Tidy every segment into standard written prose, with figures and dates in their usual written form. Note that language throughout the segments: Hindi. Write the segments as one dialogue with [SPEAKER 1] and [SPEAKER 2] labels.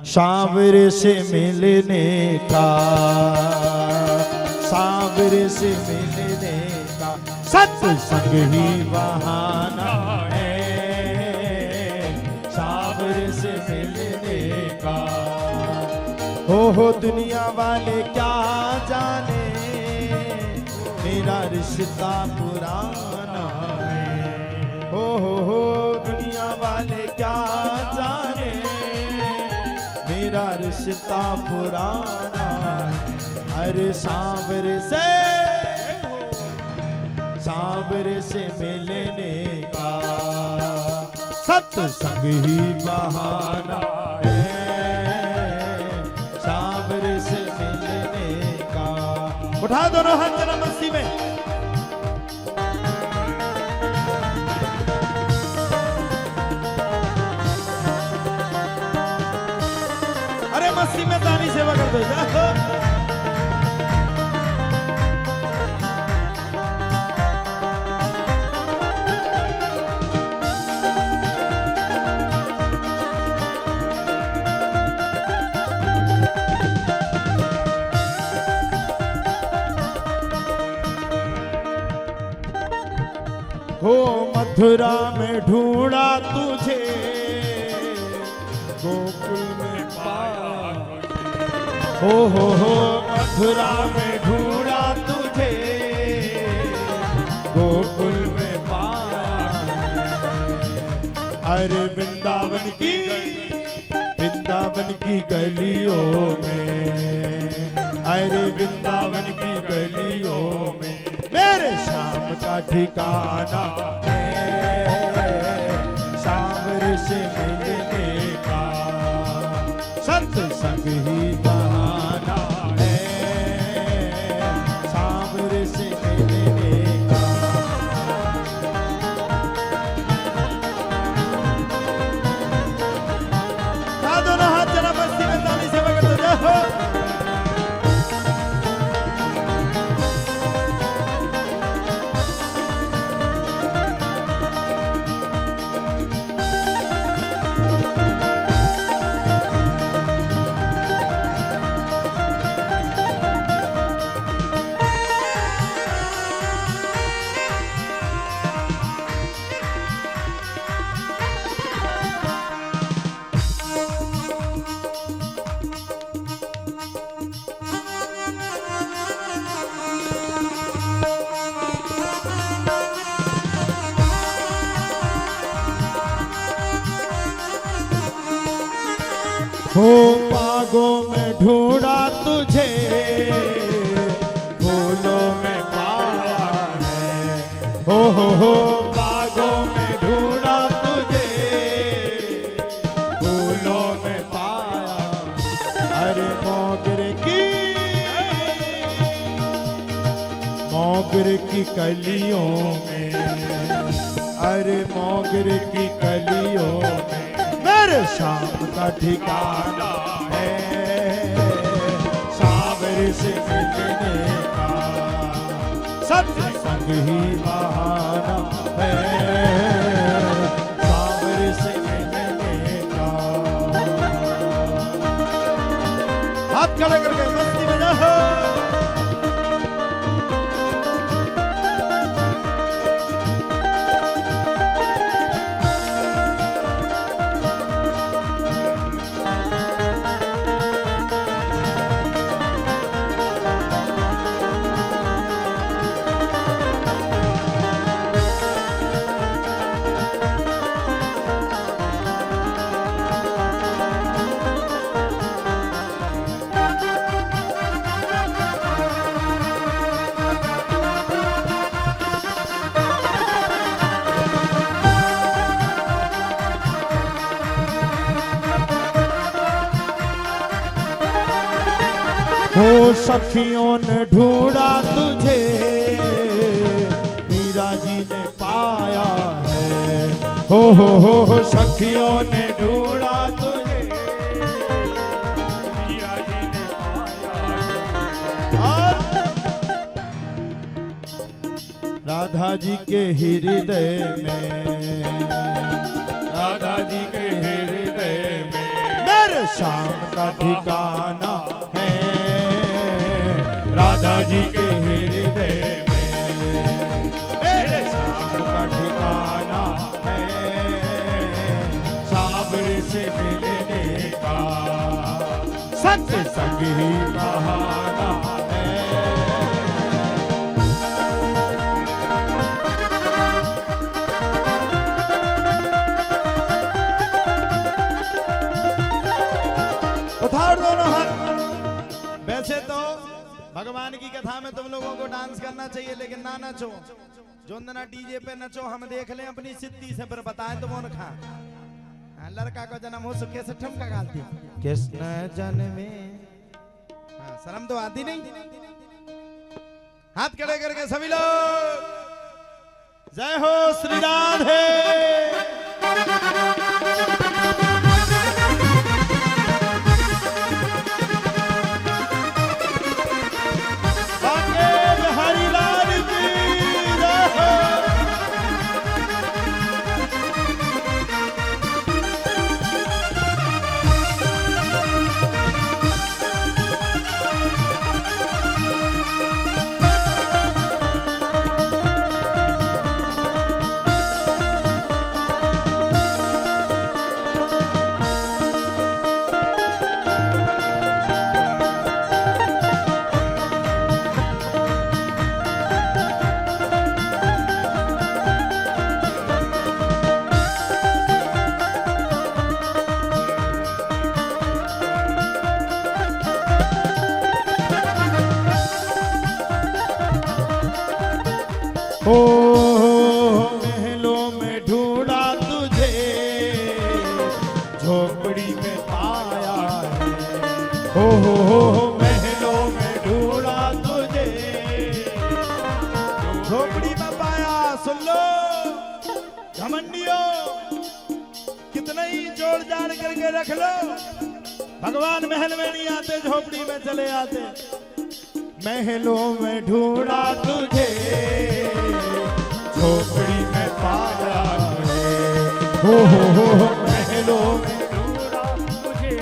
[SPEAKER 1] सांवरे से मिलने का, सांवरे से मिलने का सत्संग ही बहाना है, सांवरे से मिलने का। हो दुनिया वाले क्या जाने, मेरा रिश्ता पुराना है। हो दुनिया वाले क्या जाने, मेरा रिश्ता पुराना है। अरे सांवरे से मिलने का सत्संग ही बहाना है, सांवरे से मिलने का। उठा दोनों हाथ जरा मस्ती में। अरे मस्ती में तानी सेवा कर दो। हो मथुरा में ढूंढा तुझे, गोकुल में पाया। हो मथुरा में ढूंढा तुझे, गोकुल में पाया। अरे वृंदावन की गलियों में, अरे वृंदावन की गलियों में मेरे श्याम का ठिकाना है, सांवरे से मिलने का सत्संग ही बहाना है, सांवरे से मिलने का। दोनों हाथ जरा मस्ती में ताली से बगल दो। हो बागों में ढूंढा तुझे, फूलों में पाया है। हो बागों में ढूंढा तुझे, फूलों में पाया। अरे मोगरे की कलियों में, अरे मोगरे की कलियों में मेरे श्याम का ठिकाना है, सांवरे से मिलने का सत्संग ही बहाना है, सांवरे से मिलने का। हाथ खड़े करके मस्ती में जाओ। हो सखियों ने ढूंढा तुझे, मीरा जी ने पाया है। हो सखियों ने ढूंढा तुझे, मीरा जी ने पाया है। राधा जी के हृदय में, राधा जी के हृदय में मेरे श्याम का ठिकाना है राधा जी के हृदय में, मेरे श्याम का ठिकाना है साबर से मिलने का, सत्संग ही बहाना है। उठाओ दोनों हाथ। वैसे तो भगवान की कथा में तुम लोगों को डांस करना चाहिए, लेकिन ना नचो। जो ना डीजे पे नचो, हम देख लें अपनी सिद्धि से, पर बताएं तुम उन खा। लड़का को जन्म हो सुखे से ठुमका गाती कृष्ण जन्मे। शर्म तो आती नहीं। हाथ खड़े करके सभी लोग जय हो श्री राधे। ओ महलों में ढूंढा तुझे, झोपड़ी में पाया है। हो महलों में ढूंढा तुझे, झोपड़ी में पाया। सुन लो घमंडियों, कितना ही जोड़ जाड़ करके रख लो, भगवान महल में नहीं आते, झोपड़ी में चले आते। महलों में ढूंढा तुझे, झोपड़ी में पाया है। हो महलों में ढूंढा तुझे,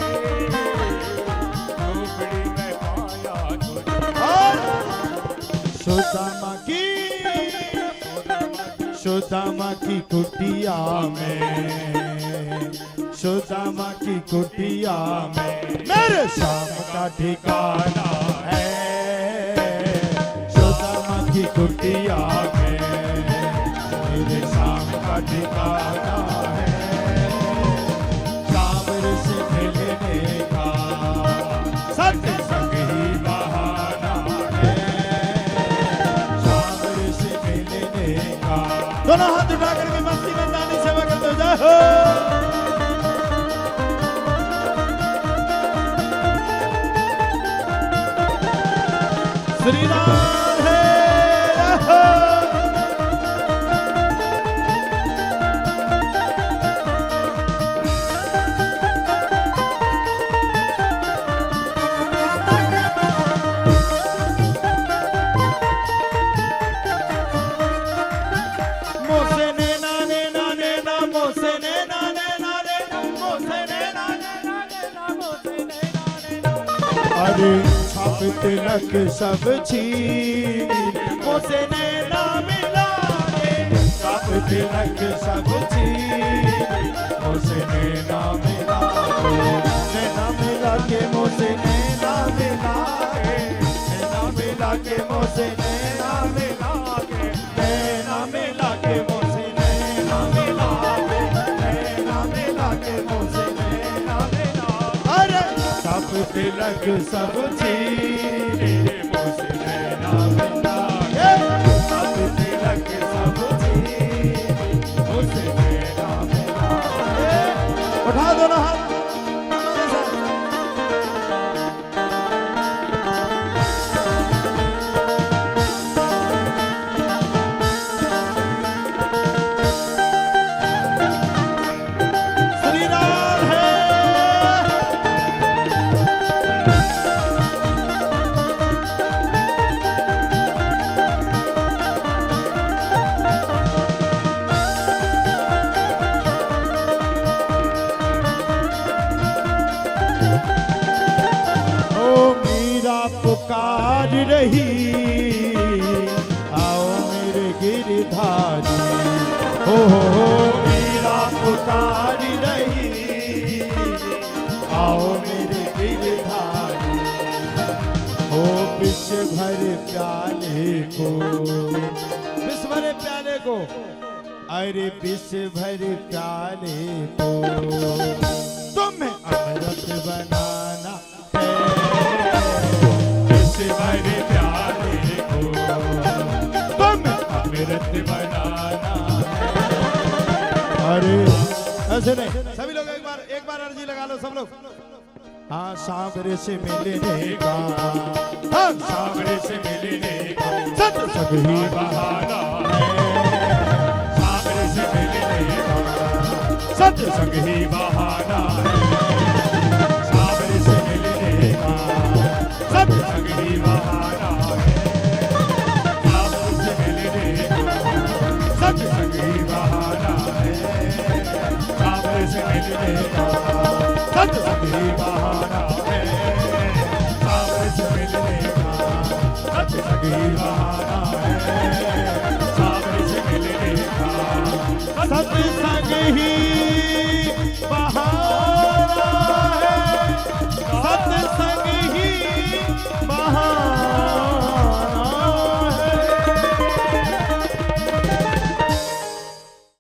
[SPEAKER 1] झोपड़ी में पाया तुझे। सुदामा की कुटिया में, सुदामा की कुटिया में मेरे श्याम का ठिकाना है। सुदामा की कुटिया में मेरे श्याम का ठिकाना है। सावर से मिलने का सत्संग ही बहाना है। सावर से मिलने का। दोनों हाथ उठा करके मस्ती में जाने सेवा करते हो। जय हो श्री राधे। मोसे नैना नैना नैना मोसे नैना नैना नैना मोसे नैना नैना नैना मोसे नैना नैना। अरे छाप तिलक सब छीन मोसे नैना मिला के, छाप तिलक सब छीन मोसे नैना मिला के, नैना मिला के मोसे नैना मिला के, नैना मिला के मोसे नैना मिला के, नैना मिला के मोसे नैना मिला के, नैना मिला के मोसे नैना मिला। अरे छाप तिलक सब छीने मोसे नैना मिला के, छाप तिलक सब छीने मोसे नैना मिला के। उठा दो ना हाथ। पुकार रही, आओ मेरे गिरधारी। हो मीरा पुकार रही, आओ मेरे गिरधारी। हो विश्व भर प्याले को, विश्व भरे प्याले को, अरे विश्व भर प्याले को तुम्हें अमृत बनाना है।
[SPEAKER 2] विश्व भर प्याले को
[SPEAKER 1] तुम्हें
[SPEAKER 2] अमृत बनाना है।
[SPEAKER 1] अरे ऐसे नहीं, सभी लोग एक बार अर्जी लगा लो सब लोग। हाँ सागरे से मिलने का, हाँ
[SPEAKER 2] सागरे से मिलने का
[SPEAKER 1] सत्संग ही
[SPEAKER 2] बहाना है। सागरे से मिलने का
[SPEAKER 1] सत्संग
[SPEAKER 2] संग ही बहाना है। सागरे से मिलने का
[SPEAKER 1] सत्संग
[SPEAKER 2] संग ही बहाना है। सागरे से मिलने का
[SPEAKER 1] सत्संग
[SPEAKER 2] संग ही बहाना है। सागरे से मिलने का
[SPEAKER 1] सत्संग
[SPEAKER 2] ही बहाना है। सागरे से मिलने का
[SPEAKER 1] सत्संग
[SPEAKER 2] ही बहाना है। सागरे से मिलने का
[SPEAKER 1] सत्संग